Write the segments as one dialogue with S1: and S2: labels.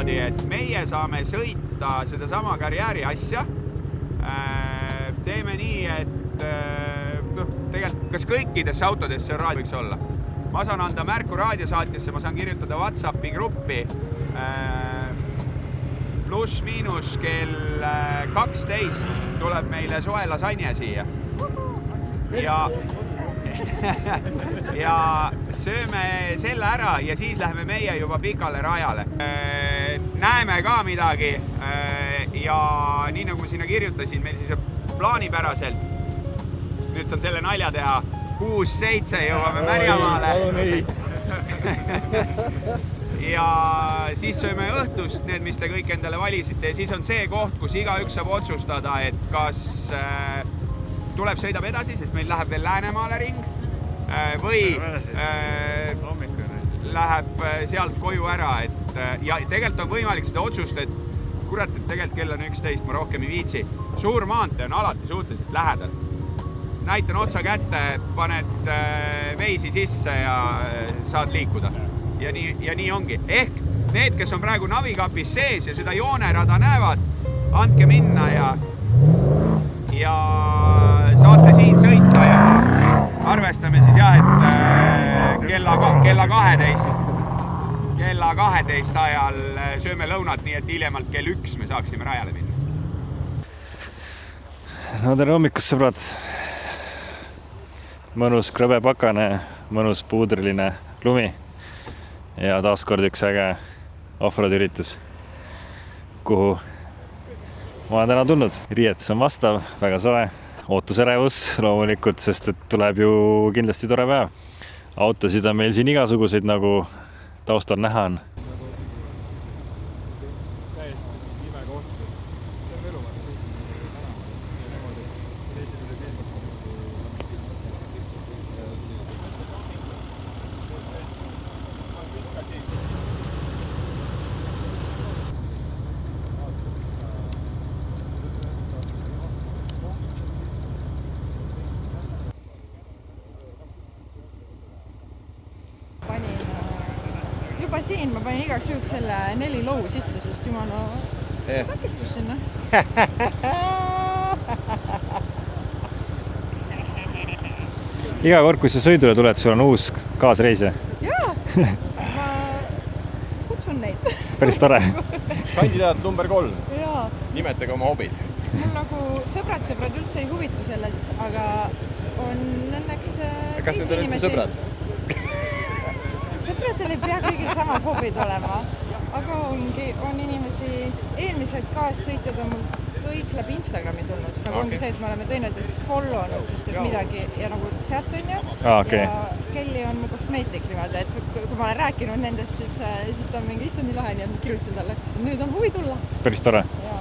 S1: niimoodi, et meie saame sõita seda sama karjääri asja. Teeme nii, et tegelikult kas kõikidesse autodesse on raadio võiks olla. Ma saan anda märku raadiosaatesse, ma saan kirjutada WhatsAppi gruppi pluss miinus kell 12 tuleb meile soe lasanje siia. Ja sööme selle ära ja siis läheme meie juba pikale rajale. Näeme ka midagi ja nii nagu ma sinna kirjutasin, meil siis plaanipäraselt, nüüd saan selle nalja teha, 6-7 jõuame Märjamaale. Ja siis sööme õhtust need, mis te kõik endale valisite ja siis on see koht, kus igaüks saab otsustada, et kas tuleb sõidab edasi, sest meil läheb veel Läänemaale ring või läheb sealt koju ära. Ja tegelikult on võimalik seda otsust, et kurat, et tegelikult kell on 11, ma rohkem ei viitsi. Suur maantee on alati suhteliselt lähedal. Näitan otsa kätte, paned veisi sisse ja saad liikuda. Ja nii ongi. Ehk need, kes on praegu navikapis sees ja seda joonerada näevad, andke minna ja saate siin sõita ja arvestame siis jah, et kella 12 ajal sööme lõunat, nii et hiljemalt kell 1 me saaksime rajale minna.
S2: No tere hommikust, sõbrad! Mõnus krõbe pakane, mõnus puudriline lumi ja taaskord üks äge offroad üritus, kuhu ma olen täna tulnud. Riietus on vastav, väga soe, ootusärevus loomulikult, sest et tuleb ju kindlasti tore päev. Autosid on meil siin igasuguseid, nagu taustal näha on.
S3: Juba siin ma panin igaks juhuks selle 4 lohu sisse, sest jumala takistus sinna.
S2: Iga kord, kui sa sõidule tuled, sul on uus kaasreisija?
S3: Jaa, ma kutsun neid.
S2: Päris tore.
S4: Kandidaat number 3.
S3: Jaa.
S4: Nimetage oma hobid.
S3: Mul nagu sõbrad üldse ei huvitu sellest, aga on õnneks
S4: kas need on üldse sõbrad?
S3: Sõpradel ei pea kõigil samad hobid olema, aga on inimesi, eelmised kaassõitjad on mul kõik läbi Instagrami tulnud. Nagu ongi see, et me oleme teineteist follownud, sest et midagi ja nagu sealt on ju.
S2: Okay.
S3: Ja Kelly on mu kosmeetik niimoodi, et kui ma olen rääkinud nendest, siis ta on mingi issand nii lahe, nii et ma kirjutasin talle, kas nüüd on huvi tulla.
S2: Päris tore.
S3: Ja.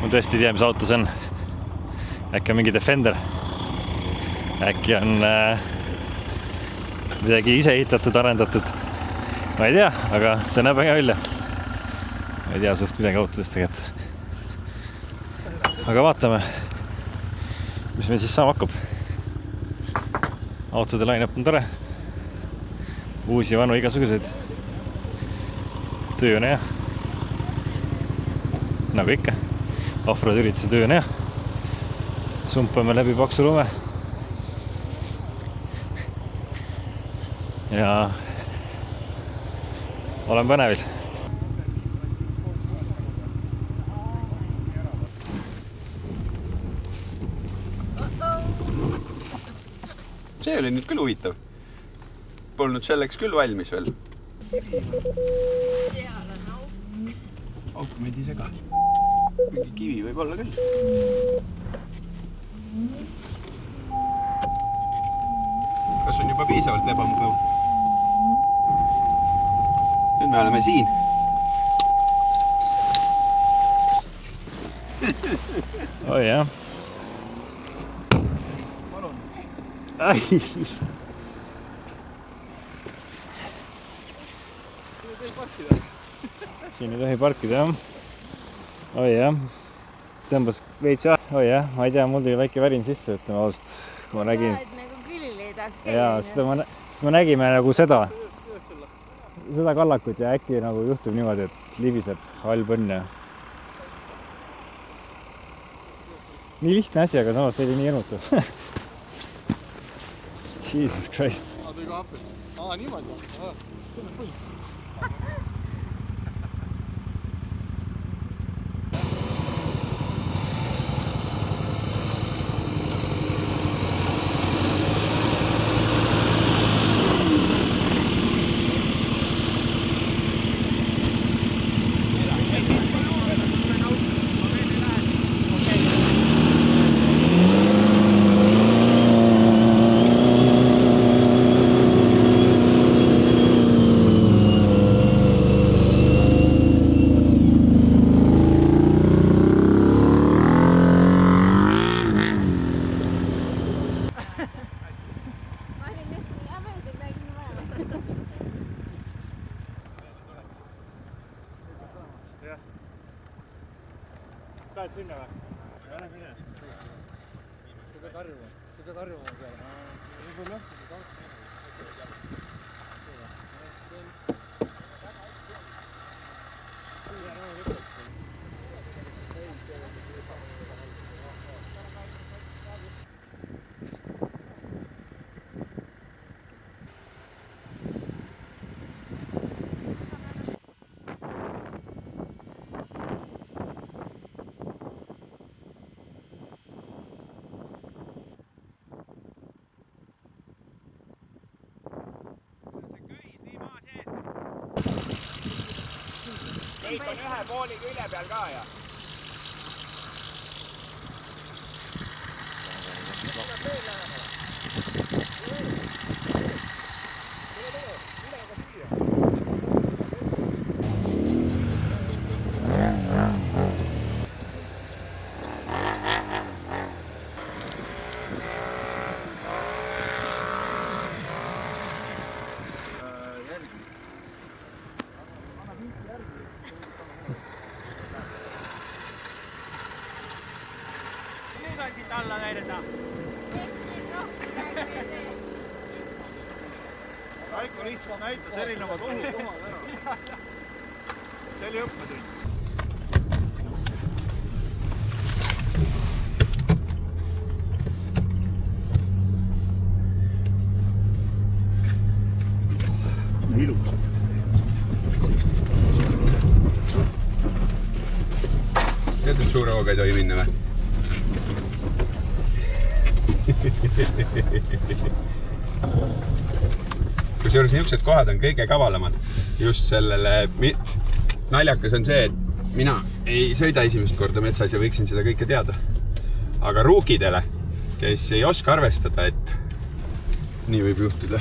S2: Ma tõesti tea, mis autos on. Äkki on mingi Defender. Äkki on midagi ise ehitatud, arendatud. Ma ei tea, aga see näeb väga välja. Ma ei tea suht midagi autodest tegelikult. Aga vaatame, mis meil siis saama hakkab. Autode line-up on tore. Uusi vanu igasuguseid. Töö on hea. Nagu ikka. Offroad ürituse töö on hea. Sumpame läbi paksu lume. Ja olen põnevil.
S1: See oli nüüd küll huvitav. Polnud selleks küll valmis veel.
S3: Seal on auk.
S1: Auk meid ise ka. Mingi kivi võib olla küll. Kas on juba piisavalt ebamugav? Nüüd me oleme siin.
S2: Oi jah.
S1: Palun.
S2: Ai. Siin ei tohi parkida, jah. Oi jah. tõmbas veits oi jah, ma ei tea, mul tuli väike värin sisse, ütleme ausalt, kui ma nägin.
S5: Nagu külili ei tahaks käia.
S2: Jaa, seda me nägime nagu seda kallakut ja äkki nagu juhtub niimoodi, et libiseb halb õnn ja nii lihtne asi, aga samas oli nii hirmutav. Jesus Christ.
S4: Niimoodi.
S2: Tahad sinna või? Lähen sinna.
S6: Sa pead harjuma peale. Võib-olla.
S1: Kõik on ühe pooli külje peal ka ja.
S6: Siit alla näidata.
S4: Raiko lihtsalt näitas erinevad ohukohad ära. See oli õppetund.
S2: Ilus.
S1: Tead, et suure hooga ei tohi minna või? Kusjuures niisugused kohad on kõige kavalamad. Just sellele naljakas on see, et mina ei sõida esimest korda metsas ja võiksin seda kõike teada. Aga ruukidele, kes ei oska arvestada, et nii võib juhtuda.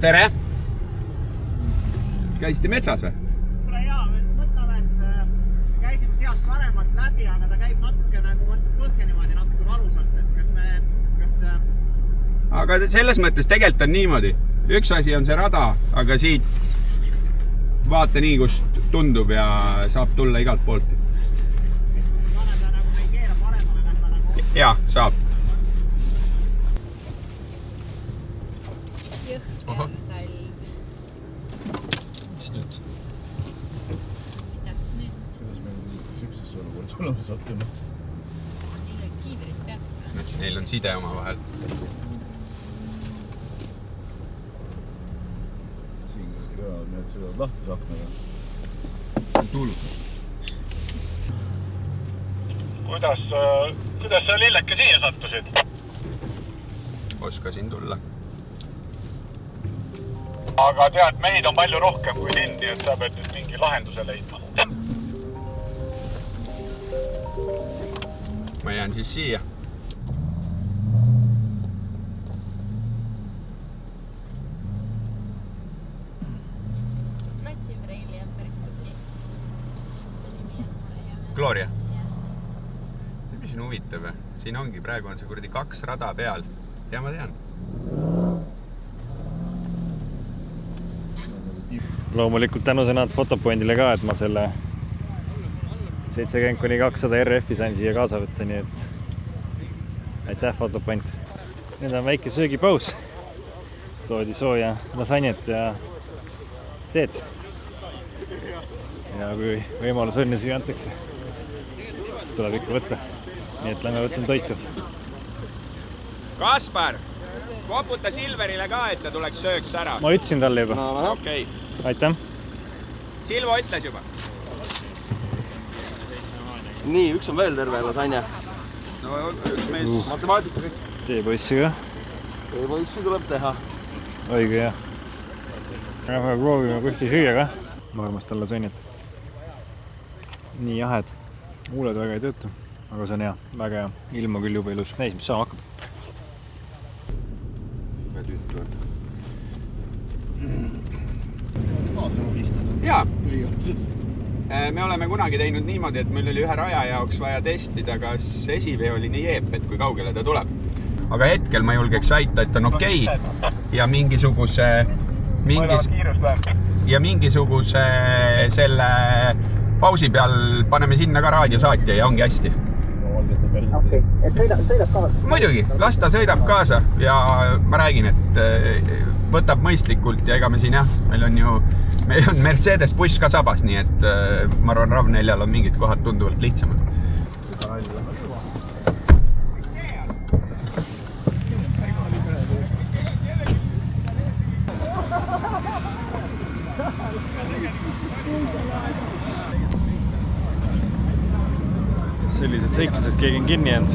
S1: Tere! Käisite metsas või?
S6: Kuule jaa, me just mõtleme, et käisime sealt paremalt läbi, aga ta käib natuke nagu vastu põhja niimoodi, natuke valusalt, et
S1: aga selles mõttes tegelikult on niimoodi. Üks asi on see rada, aga siit vaata nii, kust tundub ja saab tulla igalt poolt.
S6: Paneda nagu me ei keera paremale lähme nagu...
S1: Jaa, saab.
S5: Jõhker talv.
S4: Mis nüüd?
S5: Midas nüüd?
S4: Kuidas meil sükses olukord olema sattunud?
S5: Neil on kiivrid peas.
S1: Neil on side oma vahel.
S4: Siin ka need sõidavad lahti saaknaga.
S1: Tuulud.
S7: Kuidas sa lilleke siia sattusid?
S1: Oskasin tulla.
S7: Aga tead, meid on palju rohkem kui sindi, et sa pead nüüd mingi lahenduse leidma.
S1: Ma jään siis siia.
S5: Matsim Reili on päris tubli. Mis ta nimi on?
S1: Gloria. See, mis on huvitav. Siin ongi, praegu on see kuradi 2 rada peal. Ja ma tean.
S2: Loomulikult tänusõnad Fotopointile ka, et ma 70–200 RF-i sain siia kaasa võtta, nii et aitäh, Fotopant. Nüüd on väike söögipaus. Toodi sooja lasanjet ja teed. Ja kui võimalus õnne süüa antakse, siis tuleb ikka võtta. Nii et lähme võtame toitu.
S1: Kaspar, koputa Silverile ka, et ta tuleks sööks ära.
S2: Ma ütlesin talle juba.
S1: Okei.
S2: Aitäh.
S1: Silvo ütles juba.
S8: Nii, üks on veel terve lasanja.
S1: No üks mees.
S8: Matemaatika kõik.
S2: Teepoissiga.
S8: Teepoissi tuleb teha.
S2: Õige, jah. Aga proovime kuhti süüa ka. Ma armast talle sõnjad. Nii jahed. Huuled väga ei tööta, aga see on hea. Väga hea. Ilma küll juba ilus. Näis, mis saama hakkab.
S1: Jaa. Me oleme kunagi teinud niimoodi, et meil oli ühe raja jaoks vaja testida, kas esivee oli nii jeep, et kui kaugele ta tuleb. Aga hetkel ma julgeks väita, et on okei. Ja mingisuguse selle pausi peal paneme sinna ka raadiosaatja ja ongi hästi.
S6: Okei, et sõidab kaasa?
S1: Muidugi, las ta sõidab kaasa ja ma räägin, et võtab mõistlikult ja ega me siin meil on Mercedes buss ka sabas, nii et ma arvan, RAV4 on mingid kohad tunduvalt lihtsamad.
S2: Sellised seiklused, keegi on kinni jäänud.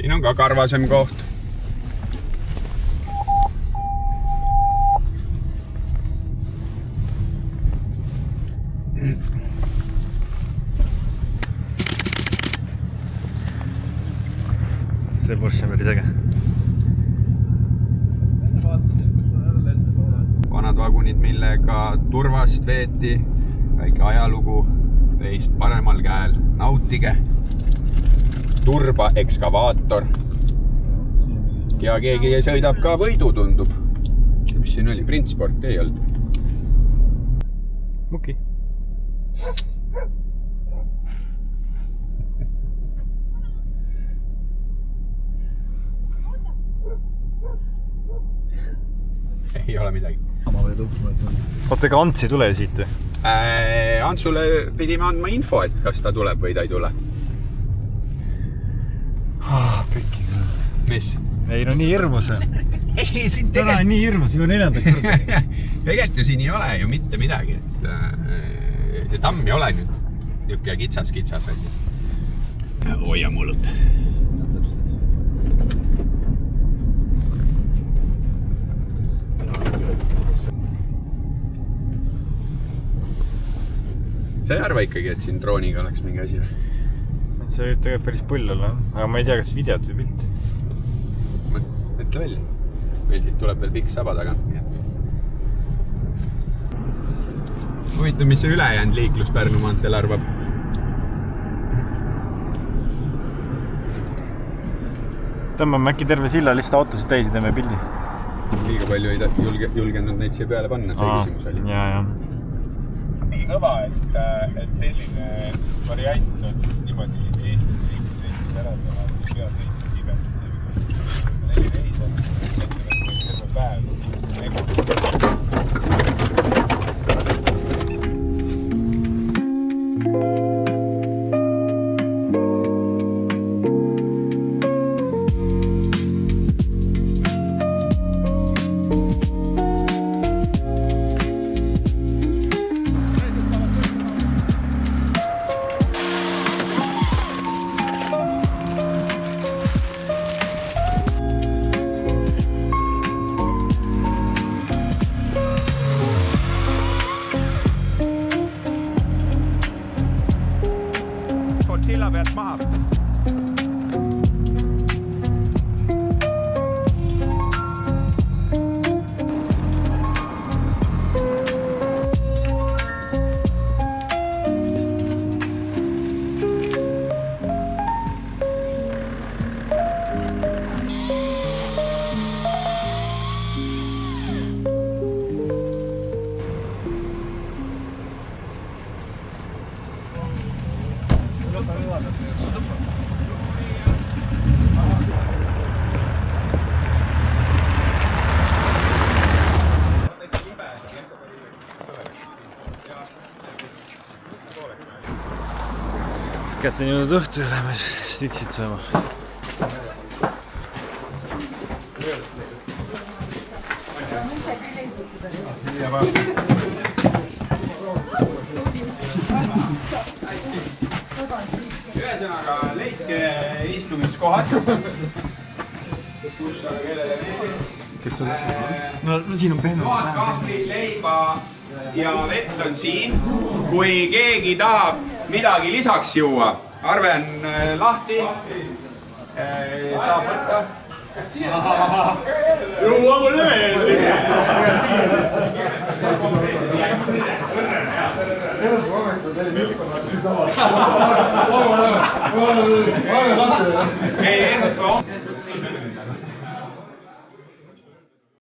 S2: Siin on ka karvasem koht. See Porsche on päris äge. Vanad vagunid, millega turvast veeti, väike ajalugu teist paremal käel. Nautige. Turba ekskavaator. Ja keegi sõidab ka võidu, tundub. Mis siin oli? Printsport ei olnud. Muki. Ei ole midagi. Oota, ega Ants ei tule siit või? Antsule pidime andma info, et kas ta tuleb või ta ei tule. Pekki küll. Mis? Ei, no nii hirmus. Ei, siin täna on nii hirmus, juba 4. korda.
S1: Tegelikult ju siin ei ole ju mitte midagi. Et see tamm ei ole nüüd niuke kitsas. Hoia mullut. Sa ei arva ikkagi, et siin drooniga oleks mingi asi?
S2: See võib tegelikult päris pull olla, aga ma ei tea, kas videot või pilti.
S1: Mõtle välja. Meil siit tuleb veel pikk saba tagant. Huvitav, mis see ülejäänud liiklus Pärnu maanteel arvab?
S2: Tõmbame äkki terve silla lihtsalt autosid täis ja teeme pildi.
S1: Liiga palju ei julgenud neid siia peale panna, see küsimus oli.
S2: Jaa.
S7: Nii kõva, et selline variant on niimoodi Eesti ära teha, et pead Eesti kibetud. 4 reid on, et terve päev.
S2: kätte on jõudnud õhtu ja lähme stitsit sööma.
S1: Ühesõnaga, leidke istumiskohad, kus aga kellele meeldib.
S9: No siin on pehme.
S1: Toad, kahvlid, leiba ja vett on siin. Kui keegi tahab midagi lisaks juua, arve on lahti, saab võtta.
S4: Juua mulle meeldib.
S1: Ei, esmaspäeva